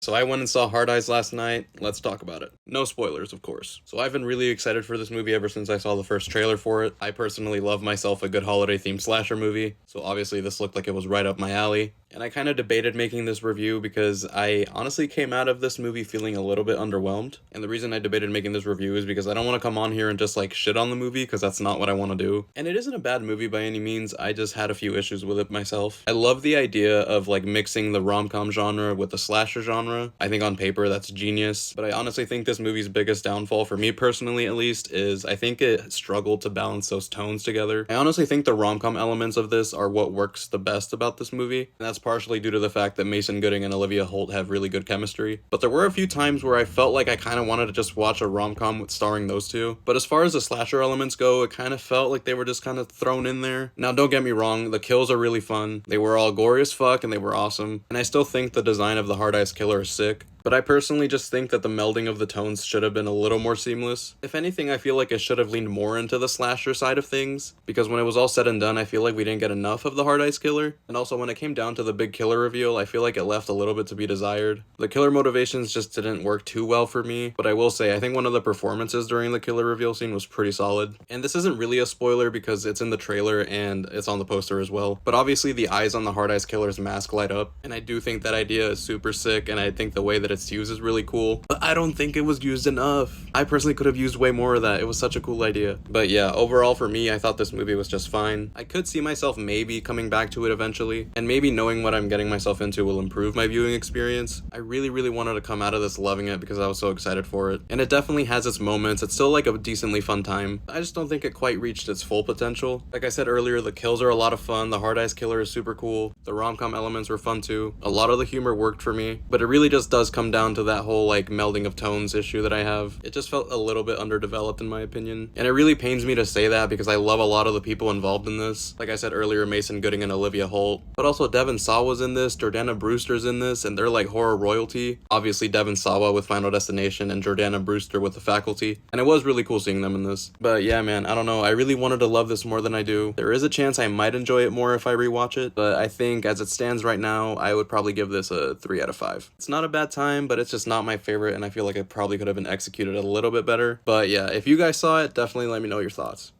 So I went and saw Hard Eyes last night. Let's talk about it. No spoilers, of course. So I've been really excited for this movie ever since I saw the first trailer for it. I personally love myself a good holiday-themed slasher movie, so obviously this looked like it was right up my alley. And I kind of debated making this review because I honestly came out of this movie feeling a little bit underwhelmed. And the reason I debated making this review is because I don't want to come on here and just like shit on the movie, because that's not what I want to do. And it isn't a bad movie by any means, I just had a few issues with it myself. I love the idea of like mixing the rom-com genre with the slasher genre. I think on paper that's genius, but I honestly think this movie's biggest downfall, for me personally at least, is I think it struggled to balance those tones together. I honestly think the rom-com elements of this are what works the best about this movie, and that's partially due to the fact that Mason Gooding and Olivia Holt have really good chemistry. But there were a few times where I felt like I kind of wanted to just watch a rom-com with starring those two. But as far as the slasher elements go, it kind of felt like they were just kind of thrown in there. Now don't get me wrong, the kills are really fun. They were all gory as fuck and they were awesome. And I still think the design of the Hard Eyes Killer is sick. But I personally just think that the melding of the tones should have been a little more seamless. If anything, I feel like it should have leaned more into the slasher side of things, because when it was all said and done, I feel like we didn't get enough of the Hard Eyes Killer. And also when it came down to the big killer reveal, I feel like it left a little bit to be desired. The killer motivations just didn't work too well for me, but I will say I think one of the performances during the killer reveal scene was pretty solid. And this isn't really a spoiler because it's in the trailer and it's on the poster as well, but obviously the eyes on the Hard Eyes Killer's mask light up, and I do think that idea is super sick, and I think the way that it's used is really cool, but I don't think it was used enough. I personally could have used way more of that. It was such a cool idea. But yeah, overall for me, I thought this movie was just fine. I could see myself maybe coming back to it eventually, and maybe knowing what I'm getting myself into will improve my viewing experience. I really wanted to come out of this loving it because I was so excited for it, and it definitely has its moments. It's still like a decently fun time. I just don't think it quite reached its full potential. Like I said earlier, the kills are a lot of fun. The Hard Eyes Killer is super cool. The rom-com elements were fun too. A lot of the humor worked for me, but it really just does come down to that whole like melding of tones issue that I have. It just felt a little bit underdeveloped in my opinion, and it really pains me to say that because I love a lot of the people involved in this. Like I said earlier, Mason Gooding and Olivia Holt, but also Devon Sawa's in this, Jordana Brewster's in this, and they're like horror royalty. Obviously Devon Sawa with Final Destination and Jordana Brewster with The Faculty, and it was really cool seeing them in this. But yeah man, I don't know, I really wanted to love this more than I do. There is a chance I might enjoy it more if I rewatch it, but I think as it stands right now, I would probably give this a 3 out of 5. It's not a bad time, but it's just not my favorite, and I feel like it probably could have been executed a little bit better. But yeah, if you guys saw it, definitely let me know your thoughts.